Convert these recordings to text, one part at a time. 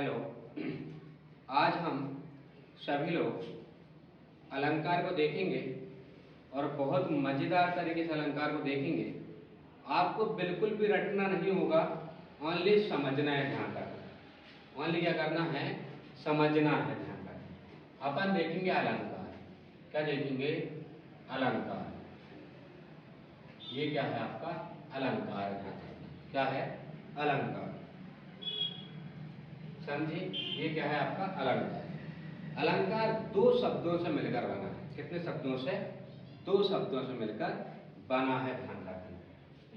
Hello. आज हम सभी लोग अलंकार को देखेंगे और बहुत मज़ेदार तरीके से अलंकार को देखेंगे। आपको बिल्कुल भी रटना नहीं होगा, ओनली समझना है, ध्यान रखना। ओनली क्या करना है? समझना है, ध्यान रखना। अपन देखेंगे अलंकार। क्या देखेंगे? अलंकार। ये क्या है आपका? अलंकार। ध्यान रखना, क्या है? अलंकार। समझे? ये क्या है आपका? अलंकार। अलंकार दो शब्दों से मिलकर बना है। कितने शब्दों से? दो शब्दों से मिलकर बना है, ध्यान रखना।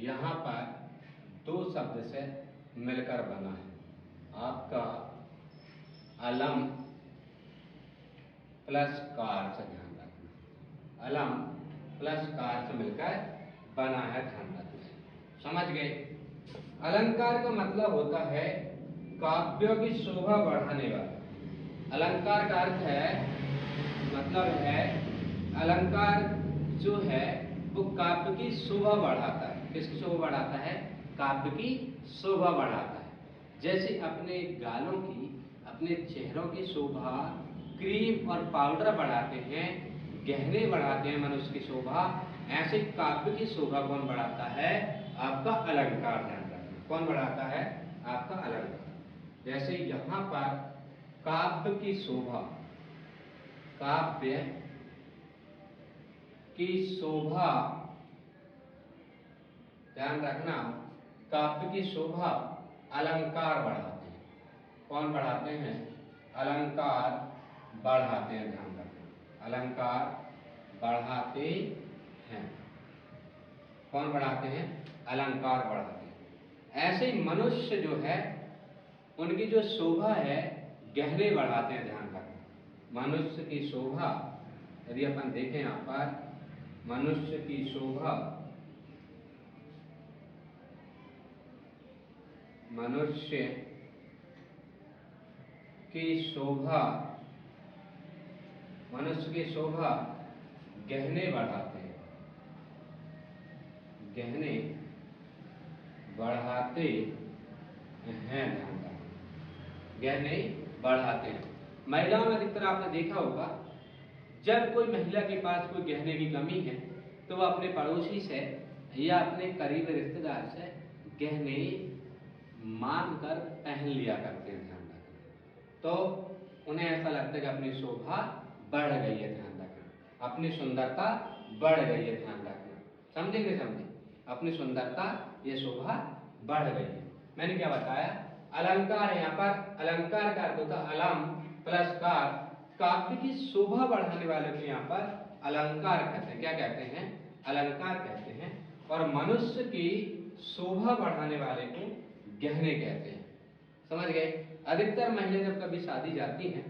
यहाँ पर दो शब्द से मिलकर बना है आपका अलम प्लस कार से, ध्यान रखना। अलम प्लस कार से मिलकर बना है, ध्यान रखना। समझ गए? अलंकार का मतलब होता है काव्यों की शोभा बढ़ाने वाला। अलंकार का अर्थ है, मतलब है, अलंकार जो है वो काव्य की शोभा बढ़ाता है। किसकी शोभा बढ़ाता है? काव्य की शोभा बढ़ाता है। जैसे अपने गालों की, अपने चेहरों की शोभा क्रीम और पाउडर बढ़ाते हैं, गहने बढ़ाते हैं मनुष्य की शोभा, ऐसे काव्य की शोभा कौन बढ़ाता है? आपका अलंकार। ध्यान रखना, कौन बढ़ाता है? आपका अलंकार। जैसे यहाँ पर काव्य की शोभा, काव्य की शोभा, ध्यान रखना, काव्य की शोभा अलंकार बढ़ाते हैं। कौन बढ़ाते हैं? अलंकार बढ़ाते हैं, ध्यान रखना। अलंकार बढ़ाते हैं। कौन बढ़ाते हैं? अलंकार बढ़ाते हैं। ऐसे ही मनुष्य जो है उनकी जो शोभा है गहने बढ़ाते हैं, ध्यान रखना। मनुष्य की शोभा, यदि अपन देखें यहाँ पर, मनुष्य की शोभा, मनुष्य की शोभा, मनुष्य की शोभा गहने बढ़ाते हैं, गहने बढ़ाते हैं, ध्यान रखना। गहने बढ़ाते हैं। महिलाओं में अधिकतर आपने देखा होगा, जब कोई महिला के पास कोई गहने की कमी है तो वह अपने पड़ोसी से या अपने करीबी रिश्तेदार से गहने मांग कर पहन लिया करते हैं, ध्यान रखना। तो उन्हें ऐसा लगता है कि अपनी शोभा बढ़ गई है, ध्यान रखना। अपनी सुंदरता बढ़ गई है, ध्यान रखना। समझे कि नहीं समझे? अपनी सुंदरता, ये शोभा बढ़ गई है। मैंने क्या बताया? अलंकार है। यहाँ पर अलंकार का अर्थ होता है अलम प्लस कार। काव्य की शोभा बढ़ाने वाले को यहाँ पर अलंकार कहते हैं। क्या कहते हैं? अलंकार कहते हैं। और मनुष्य की शोभा बढ़ाने वाले को गहने कहते हैं। समझ गए? अधिकतर महिलाएं जब कभी शादी जाती हैं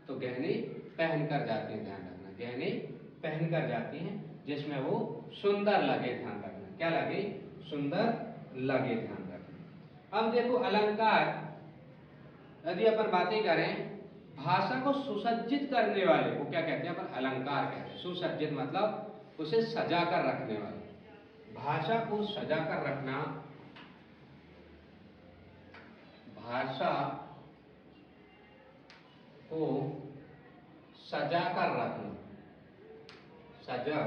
तो गहने पहन कर जाती हैं, ध्यान रखना। गहने पहन कर जाती हैं जिसमें वो सुंदर लगे, ध्यान रखना। क्या लगे? सुंदर लगे, ध्यान रखना। अब देखो अलंकार, यदि अपन बातें करें, भाषा को सुसज्जित करने वाले को क्या कहते हैं? अपन अलंकार कहते हैं। सुसज्जित मतलब उसे सजा कर रखने वाले। भाषा को सजा कर रखना, भाषा को सजा कर रखना, सजा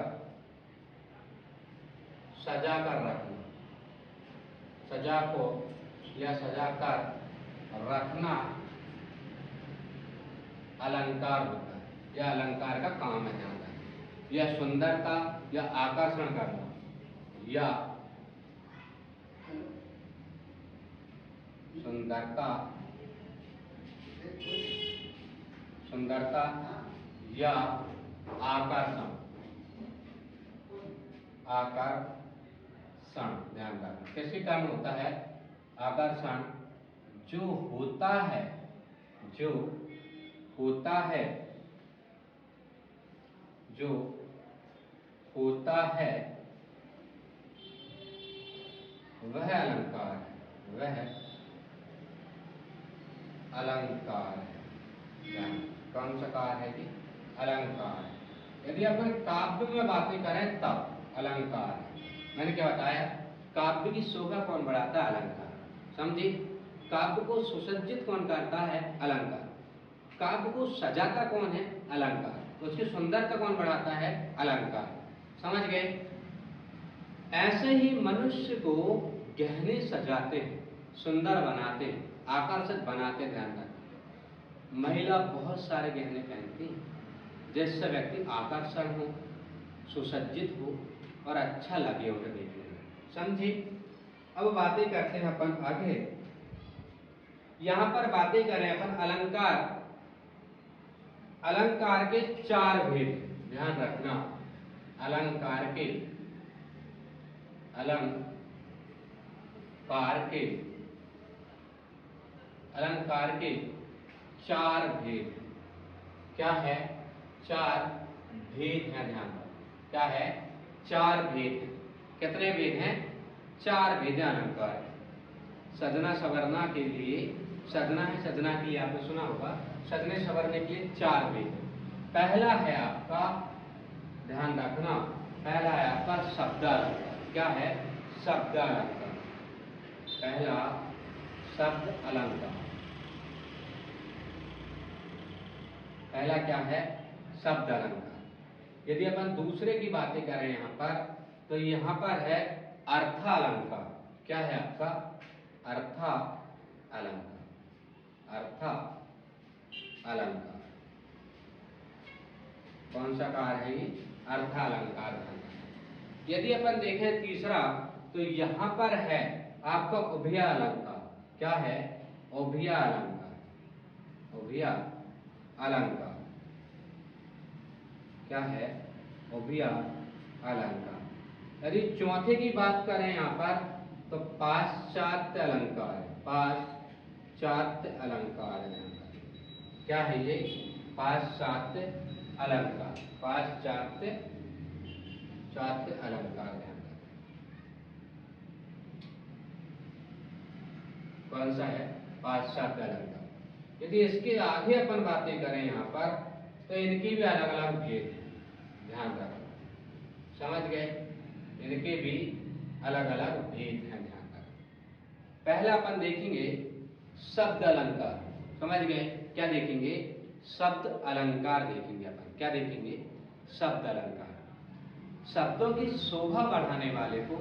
कर रखना, सजा को या सजा कर रखना अलंकार होता है। यह अलंकार का काम है, ध्यान रखना। यह सुंदरता या आकर्षण करना, या सुंदरता, सुंदरता या आकर्षण, आकर्षण, ध्यान रखना। किसके कारण होता है आकर्षण? जो होता है, जो होता है, जो होता है वह अलंकार है, वह अलंकार है। कौन सा कार है कि? अलंकार है। यदि अपन काव्य में बातें करें तब अलंकार है। मैंने क्या बताया? काव्य की शोभा कौन बढ़ाता है? अलंकार। समझी? काव्य को सुसज्जित कौन करता है? अलंकार। काव्य को सजाता कौन है? अलंकार। उसकी सुंदरता कौन बढ़ाता है? अलंकार। समझ गए? ऐसे ही मनुष्य को गहने सजाते हैं, सुंदर बनाते हैं, आकर्षक बनाते हैं। ध्यान रखें, महिला बहुत सारे गहने पहनती है जिससे व्यक्ति आकर्षण हो, सुसज्जित हो और अच्छा लगे उन्हें देखने में। समझे? अब बातें करते हैं अपन आगे। यहां पर बातें करें अपन अलंकार। अलंकार के 4 भेद, ध्यान रखना। अलंकार के अलंकार के 4 भेद। क्या है? 4 भेद हैं। ध्यान रखना, क्या है? 4 भेद हैं। कितने भेद हैं? 4 भेद हैं अलंकार। सजना सवरना के लिए, सजना है, सजना के लिए आपने सुना होगा, सजने सवरने के लिए 4 भेद हैं। पहला है आपका, ध्यान रखना, पहला है आपका शब्दालंकार। क्या है? शब्दालंकार। पहला शब्द अलंकार। पहला क्या है? शब्द अलंकार। यदि अपन दूसरे की बातें करें यहां पर, तो यहां पर है अर्थालंकार। क्या है आपका? अर्थालंकार। अर्थालंकार कौन सा कार है ये? अर्थालंकार। यदि अपन देखें तीसरा, तो यहां पर है आपका उभय अलंकार। क्या है? उभय अलंकार। उभय अलंकार क्या है? उभय अलंकार। यदि चौथे की बात करें यहां पर, तो पाश्चात्य अलंकार है। पाश्चात्य अलंकार है। क्या है ये? पाश्चात्य अलंकार। पाश्चात्य अलंकार है। कौन सा है? पाश्चात्य अलंकार। यदि इसके आगे अपन बातें करें यहां पर, तो इनकी भी अलग अलग भेद है। ध्यान रखना, समझ गए? इनके भी अलग अलग भेद हैं। ध्यान रखना। पहला अपन देखेंगे शब्द अलंकार। समझ गए? क्या देखेंगे? शब्द अलंकार देखेंगे अपन। क्या देखेंगे? शब्द अलंकार। शब्दों की शोभा बढ़ाने वाले को,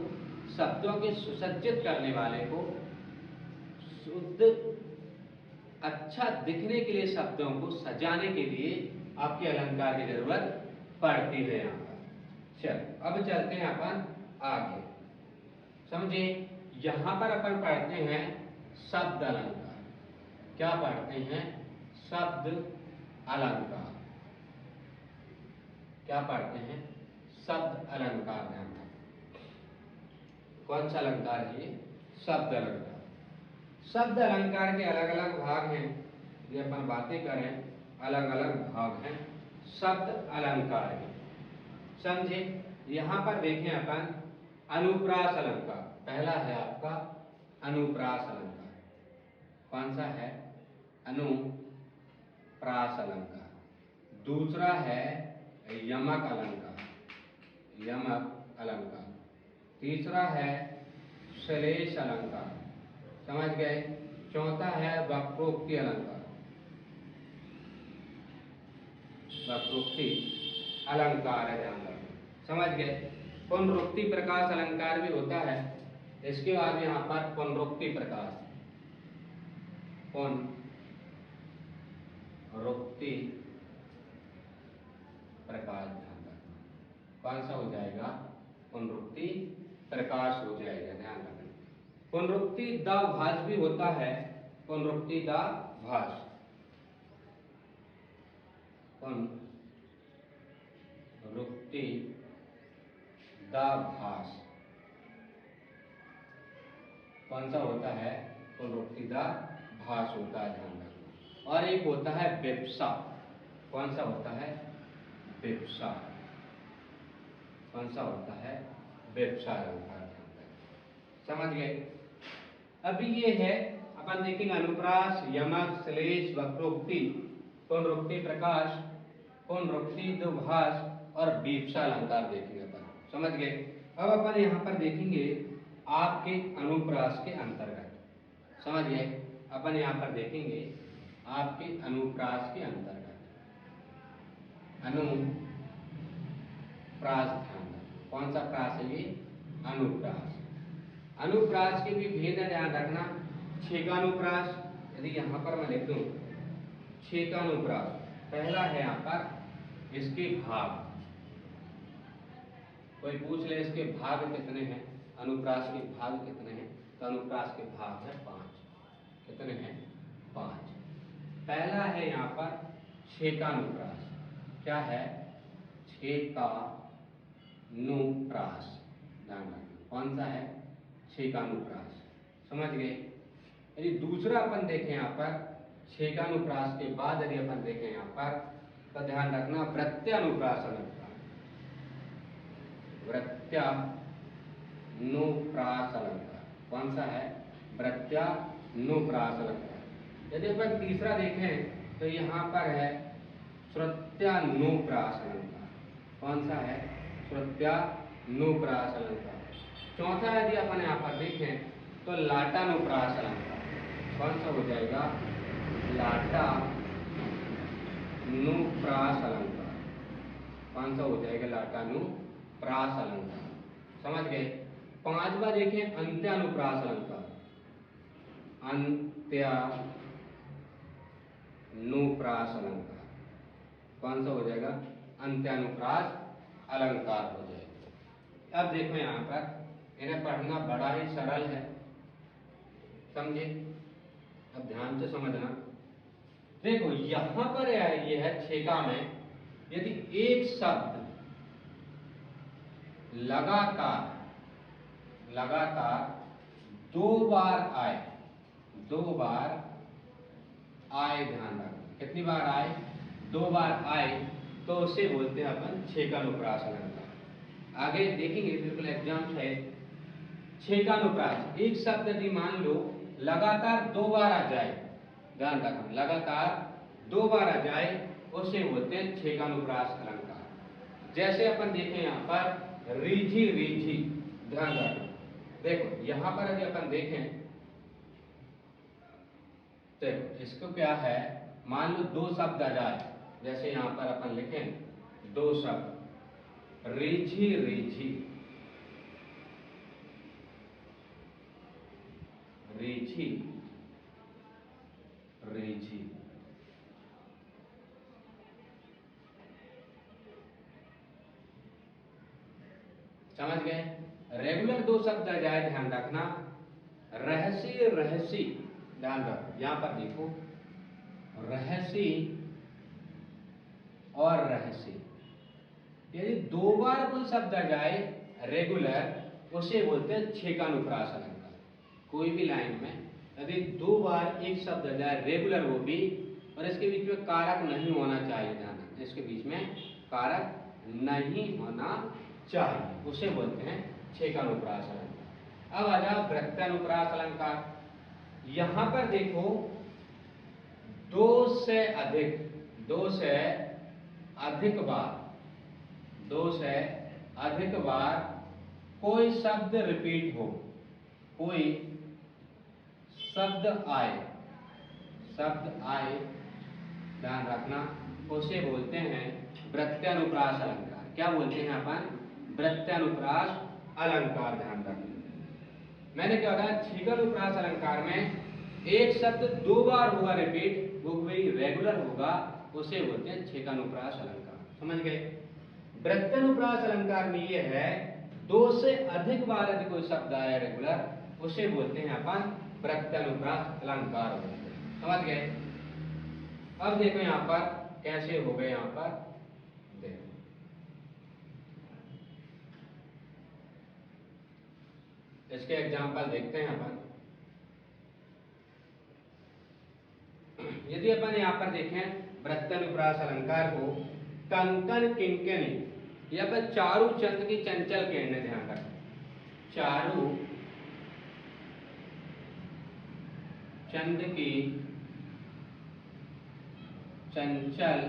शब्दों के सुसज्जित करने वाले को, शुद्ध अच्छा दिखने के लिए, शब्दों को सजाने के लिए आपके अलंकार की जरूरत पड़ती है यहाँ पर। चल, अब चलते हैं अपन आगे। समझे? यहां पर अपन पढ़ते हैं शब्द अलंकार। क्या पढ़ते हैं? शब्द अलंकार। क्या पढ़ते हैं? शब्द अलंकार। ध्यान रखें, कौन सा अलंकार है ये? शब्द अलंकार। शब्द अलंकार के अलग अलग भाग हैं। ये अपन बातें करें, अलग अलग भाग हैं शब्द अलंकार के। समझे? यहां पर देखें अपन अनुप्रास अलंकार। पहला है आपका अनुप्रास अलंकार। कौन सा है? अनुप्रास अलंकार। दूसरा है यमक अलंकार। यमक अलंकार। तीसरा है श्लेष अलंकार। समझ गए? चौथा है वक्रोक्ति अलंकार। वक्रोक्ति अलंकार है। ध्यान रखें, समझ गए? पुनरुक्ति प्रकाश अलंकार भी होता है। इसके बाद यहाँ पर पुनरुक्ति प्रकाश, पुनरुक्ति प्रकाश। ध्यान रखें, कौन सा हो जाएगा? पुनरुक्ति प्रकाश हो जाएगा। ध्यान रखें। पुनरुक्ति द भास भी होता है। पुनरुक्ति द भास, पुनरुक्ति द भास कौन सा होता है? पुनरुक्ति द भास होता है। ध्यान रखना। और एक होता है विप्सा। कौन सा होता है? विप्सा। कौन सा होता है? विप्सा अलंकार। समझ गए? अभी ये है, अपन देखेंगे अनुप्रास, यमक, श्लेष, वक्रोक्ति, पुनरुक्ति प्रकाश, पुनरुक्ति दुभाष और विप्सा अलंकार देखेंगे अपन। समझ गए? अब अपन यहाँ पर देखेंगे आपके अनुप्रास के अंतर्गत। समझ गए? अपन यहाँ पर देखेंगे आपके अनुप्रास के अंतर्गत अनुप्रास ध्यान रखना। कौन सा प्रास है ये? अनुप्रास। अनुप्रास के भी भेद है, ध्यान रखना। छेकानुप्रास, यदि यहाँ पर मैं लिख दूं छेकानुप्रास, पहला है यहाँ पर इसके भाग। कोई पूछ ले इसके भाग कितने हैं, अनुप्रास के भाग कितने हैं, तो अनुप्रास के भाग है 5। कितने हैं? 5। पहला है यहाँ पर छेकानुप्रास। क्या है? छेकानुप्रास। ध्यान रखना कौन सा है? छेकानुप्रास। समझ गए? यदि दूसरा अपन देखें यहाँ पर छेकानुप्रास के बाद यदि अपन देखें यहाँ पर, तो ध्यान रखना वृत्त्यानुप्रास अलंकार। वृत्त्यानुप्रास अलंकार कौन सा है? वृत्त्यानुप्रास अलंकार। यदि अपन तीसरा देखें तो यहाँ पर है श्रुत्यानुप्रास अलंकार। कौन सा है? श्रुत्यानुप्रास अलंकार। चौथा यदि अपन यहाँ पर देखें तो लाटानुप्रास अलंकार। कौन सा हो जाएगा? लाटानुप्रास अलंकार। कौन सा हो जाएगा? लाटानुप्रास अलंकार। समझ गए? पांचवा देखें अंत्यानुप्रास अलंकार। अंत्यानुप्रास अलंकार कौन सा हो जाएगा? अंत्यानुप्रास अलंकार हो जाएगा। अब देखो यहाँ पर इन्हें पढ़ना बड़ा ही सरल है, समझे? अब ध्यान से समझना। देखो यहां पर ये है छेका में, यदि एक शब्द लगातार 2 बार आए, 2 बार आए, ध्यान रखना कितनी बार आए? 2 बार आए, तो उसे बोलते हैं अपन छेकानुप्रास अलंकार। आगे देखेंगे, बिल्कुल एग्जाम है। छेकानुप्रास, एक शब्द यदि मान लो लगातार 2 बार आ जाए, ध्यान रखना लगातार 2 बार आ जाए, उसे बोलते हैं छेकानुप्रास अलंकार। जैसे अपन देखें यहाँ पर रीझी रीझी, ध्यान रखना। देखो यहाँ पर यदि अपन देखें, देखो इसको क्या है, मान लो 2 शब्द आ जाए, जैसे यहाँ पर अपन लिखें 2 शब्द रीझी रीझी, रीझी रीझी। समझ गए? रेगुलर 2 शब्द आ जाए, ध्यान रखना रहसी रहसी, ध्यान रखो यहां पर देखो रहसी और रहसी। यदि 2 बार कोई शब्द आ जाए रेगुलर, उसे बोलते हैं छेकानुप्रास अलंकार। कोई भी लाइन में यदि 2 बार एक शब्द आ जाए रेगुलर, वो भी, और इसके बीच में कारक नहीं होना चाहिए, ध्यान रखना इसके बीच में कारक नहीं होना चाहिए, उसे बोलते हैं छेकानुप्रास अलंकार। अब आ जाओ वृत्त्यानुप्रास अलंकार। यहां पर देखो 2 से अधिक, 2 से अधिक बार, 2 से अधिक बार कोई शब्द रिपीट हो, कोई शब्द आए, ध्यान रखना, उसे बोलते हैं वृत्त्यानुप्रास अलंकार। क्या बोलते हैं अपन? वृत्त्यानुप्रास अलंकार। ध्यान रखना मैंने क्या बताया, छेकानुप्रास अलंकार में एक शब्द 2 बार होगा रिपीट, वो भी रेगुलर होगा, उसे बोलते हैं छेकानुप्रास अलंकार। समझ गए? वृत्त्यानुप्रास अलंकार में ये है 2 से अधिक बार यदि कोई शब्द आया रेगुलर, उसे बोलते हैं अपन वृत्त्यानुप्रास अलंकार। समझ गए? अब देखो यहाँ पर कैसे हो गए, यहाँ पर देखो इसके एग्जाम्पल देखते हैं अपन। यदि अपन यहाँ पर देखें वृत्त्यानुप्रास अलंकार को, कंकन किंकिनी, या पर चारू चंद की चंचल किरणें, ध्यान रखें चारू चंद की चंचल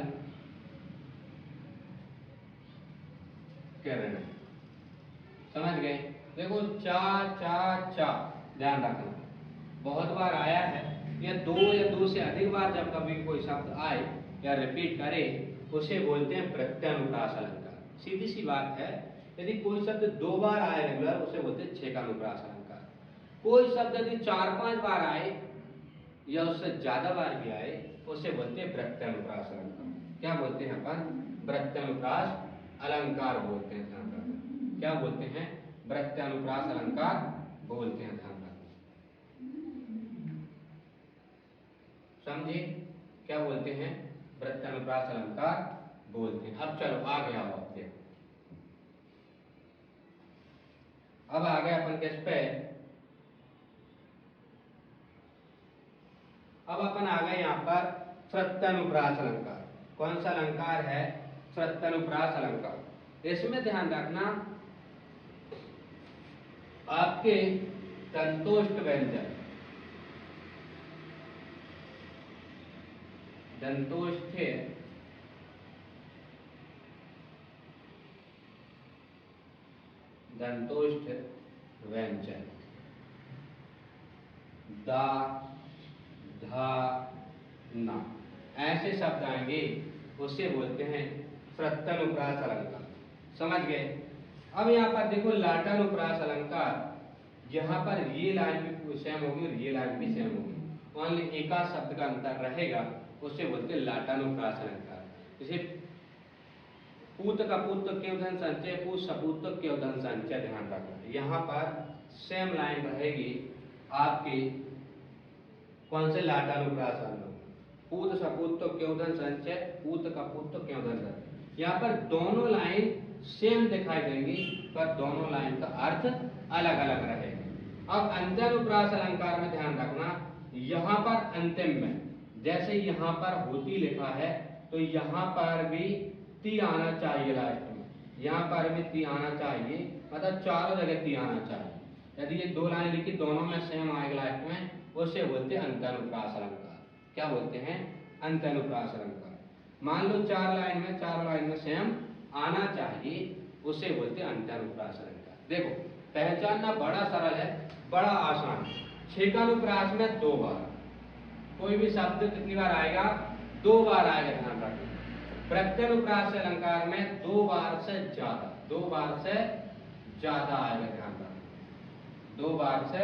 किरणें। समझ गए? देखो चा चा चा, ध्यान रखना बहुत बार आया है, या दो से अधिक बार जब कभी कोई शब्द आए या रिपीट करे उसे बोलते हैं प्रत्यनुप्रास अलंकार। सीधी सी बात है, यदि कोई शब्द 2 बार आए रेगुलर उसे बोलते हैं छेकानुप्रास अलंकार। कोई शब्द यदि 4-5 बार आए या उससे ज्यादा बार भी आए उसे बोलते हैं प्रत्यनुप्रास अलंकार। क्या बोलते हैं अपन? प्रत्यनुप्रास अलंकार बोलते हैं। ध्यान रखना, क्या बोलते हैं? प्रत्यनुप्रास अलंकार बोलते हैं। ध्यान रखना, समझे? क्या बोलते हैं? प्रत्यनुप्रास अलंकार बोलते हैं। अब चलो आगे आओ, अब देखो, अब आ गए अपन किस पे? अब अपन आ गए यहाँ पर प्रत्यनुप्रास अलंकार। कौन सा अलंकार है? प्रत्यनुप्रास अलंकार। इसमें ध्यान रखना आपके दंतोष्ठ व्यंजन, दंतोष्ठ व्यंजन दा, धा, ना, ऐसे शब्द आएंगे उसे बोलते हैं प्रत्यनुप्रास अलंकार। समझ गए? अब यहाँ पर देखो लाटानुप्रास अलंकार, यहाँ पर ये लाइन भी सेम होगी और ये लाइन भी सेम होगी, ओनली एक आध शब्द का अंतर रहेगा, उसे बोलते हैं लाटानुप्रास अलंकार। जैसे पूत कपूत क्योधन संचय, पूत सपूत क्योधन संचय। ध्यान रखना, यहाँ पर सेम लाइन रहेगी आपकी कौन से? लाटानुप्रास अलंकार। पूत सपूत क्योधन संचय, पूत कपूत क्योधन संचय। यहाँ पर दोनों लाइन सेम दिखाई देंगी पर दोनों लाइन का अर्थ अलग अलग रहेगा। अब अंत्यानुप्रास अलंकार में ध्यान रखना, यहाँ पर अंतिम में जैसे यहाँ पर होती लिखा है तो यहाँ पर भी ती आना चाहिए लास्ट में, यहाँ पर भी ती आना चाहिए, मतलब चारों जगह ती आना चाहिए। यदि ये 2 लाइन लिखी दोनों में सेम आएगा लास्ट में, उसे बोलते हैं अंत्यानुप्रास अलंकार। क्या बोलते हैं? अंत्यानुप्रास अलंकार। मान लो 4 लाइन में सेम आना चाहिए, उसे बोलते हैं अंत्यानुप्रास अलंकार। देखो पहचानना बड़ा सरल है, बड़ा आसान। छेकानुप्रास में 2 बार, कोई भी शब्द कितनी बार आएगा? 2 बार आएगा। ध्यान रखना, प्रत्यनुप्रास अलंकार में 2 बार से ज्यादा, 2 बार से ज्यादा आएगा। ध्यान रखना, 2 बार से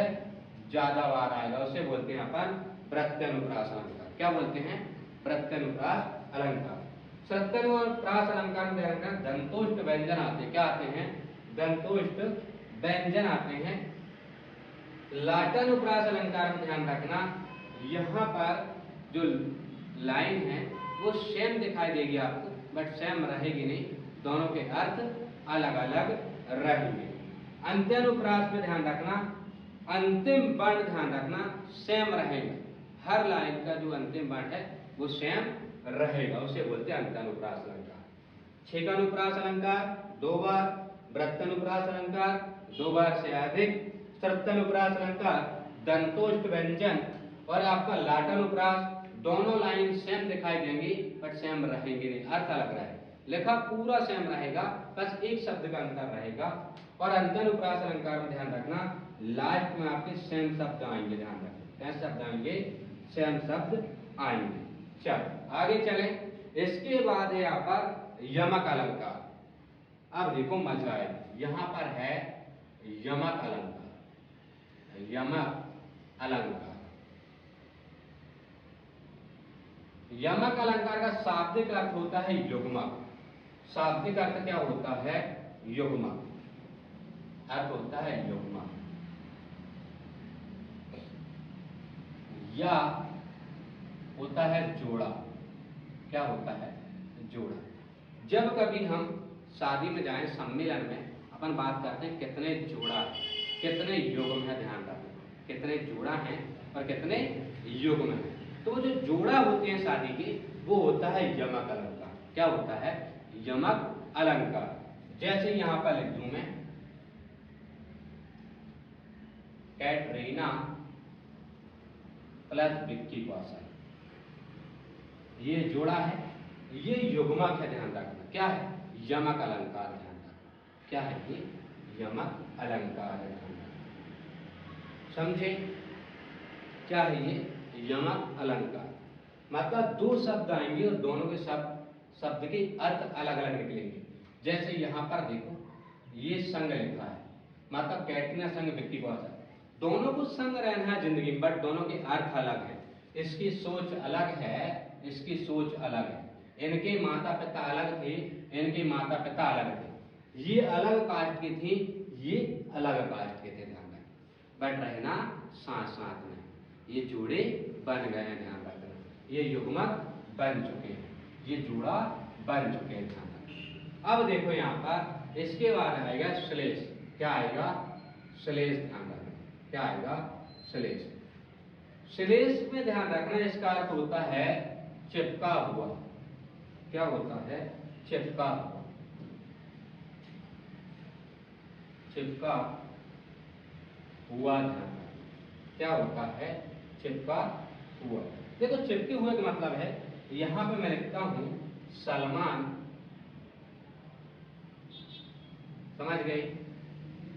ज्यादा बार आएगा, उसे बोलते हैं अपन प्रत्यनुप्रास अलंकार। क्या बोलते हैं? प्रत्यनुप्रास अलंकार। प्रत्यनुप्रास अलंकार में ध्यान रखना दंतोष्ठ व्यंजन आते हैं। क्या आते हैं? दंतोष्ठ व्यंजन आते हैं। लाटानुप्रास अलंकार में ध्यान रखना यहाँ पर जो लाइन है वो सेम दिखाई देगी आपको, बट सेम रहेगी नहीं, दोनों के अर्थ अलग अलग रहेंगे। अंत्यानुप्रास में ध्यान रखना अंतिम वर्ण ध्यान रखना सेम रहेगा, हर लाइन का जो अंतिम वर्ण है वो सेम रहेगा, उसे बोलते हैं अंत्यानुप्रास अलंकार। छेकानुप्रास अलंकार 2 बार, वृत्तानुप्रास अलंकार 2 बार से अधिक, सृत्तानुप्रास अलंकार दंतोष्ठ व्यंजन और आपका लाटानुप्रास दोनों लाइन सेम दिखाई देंगी बट सेम रहेंगे नहीं, अर्थ अलग रहेगा, लिखा पूरा सेम रहेगा, बस एक शब्द का अंतर रहेगा। और अंत्यानुप्रास अलंकार में ध्यान रखना लास्ट में आपके सेम शब्द आएंगे। ध्यान रखना कैसे शब्द आएंगे? सेम शब्द आएंगे। चल आगे चले, इसके बाद है यहाँ पर यमक अलंकार। अब देखो मजा है, यहाँ पर है यमक अलंकार। यमक अलंकार, यमक अलंकार का शाब्दिक अर्थ होता है युग्मक। शाब्दिक अर्थ क्या होता है? युग्मक। अर्थ होता है युग्मक या होता है जोड़ा। क्या होता है? जोड़ा। जब कभी हम शादी में जाएं, सम्मेलन में अपन बात करते हैं कितने जोड़ा है, कितने युग्म है, ध्यान रखें कितने जोड़ा हैं और कितने युग्म हैं। तो वो जो जोड़ा होते हैं शादी के वो होता है यमक अलंकार। क्या होता है? यमक अलंकार। जैसे यहां पर लिख दूं मैं कैटरीना प्लस विक्की कौशल, ये जोड़ा है, ये युग्मक है। ध्यान रखना क्या है? यमक अलंकार। ध्यान रखना क्या है? ये यमक अलंकार है। समझे? क्या है ये? यमक अलंकार। मतलब दो शब्द आएंगे और दोनों के शब्द के अर्थ अलग अलग निकलेंगे। जैसे यहाँ पर देखो, ये संग लिखा है, मतलब कैटरीना संग विक्की कौशल, दोनों को संग रहना है जिंदगी में, बट दोनों के अर्थ अलग है। इसकी सोच अलग है, इसकी सोच अलग है। इनके माता पिता अलग थे, इनके माता पिता अलग थे। ये अलग कास्ट की थी, ये अलग कास्ट के थे, ध्यान रखना। बट रहना साथ साथ में, ये जोड़े बन गए हैं, ध्यान रखना। ये युग्मक बन चुके हैं, ये जोड़ा बन चुके हैं, ध्यान रखना। अब देखो यहाँ पर इसके बाद आएगा श्लेष। क्या आएगा? श्लेष, ध्यान रखना। क्या आएगा? श्लेष। श्लेष में ध्यान रखना, इसका अर्थ होता है चिपका हुआ। क्या होता है? चिपका हुआ। चिपका हुआ, ध्यान रखना। क्या होता है? चिपका हुआ। देखो चिपके हुए का मतलब है, यहां पे मैं लिखता हूं सलमान, समझ गए?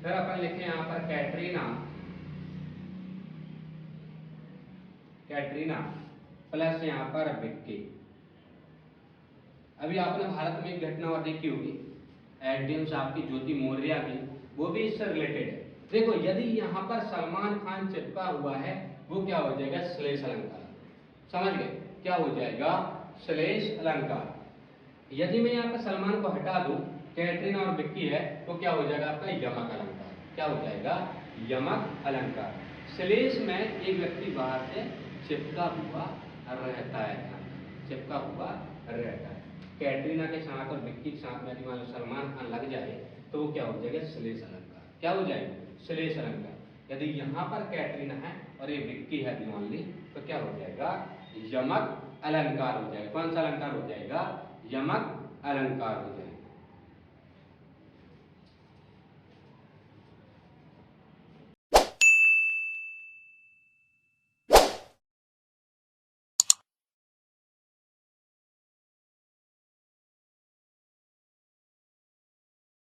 फिर अपन लिखे यहां पर कैटरीना, कैटरीना प्लस यहां पर विक्की। अभी आपने भारत में एक घटना और देखी होगी, एसडीएम साहब की ज्योति मौर्य की, वो भी इससे रिलेटेड है। देखो यदि यहाँ पर सलमान खान चिपका हुआ है, वो क्या हो जाएगा? श्लेष अलंकार। समझ गए? क्या हो जाएगा? श्लेष अलंकार। यदि मैं यहाँ पर सलमान को हटा दूं, कैटरीना और विक्की है, तो क्या हो जाएगा आपका? यमक अलंकार। क्या हो जाएगा? यमक अलंकार। श्लेष में एक व्यक्ति बाहर से चिपका हुआ रहता है, चिपका हुआ रहता है। कैटरीना के साथ और विक्की के साथ में यदि मान लो सलमान खान लग जाए, तो वो क्या हो जाएगा? श्लेष अलंकार। क्या हो जाएगा? श्लेष अलंकार। यदि यहाँ पर कैटरीना है और ये विक्की है मान ली, तो क्या हो जाएगा? यमक अलंकार हो जाएगा। कौन सा अलंकार हो जाएगा? यमक अलंकार हो जाएगा।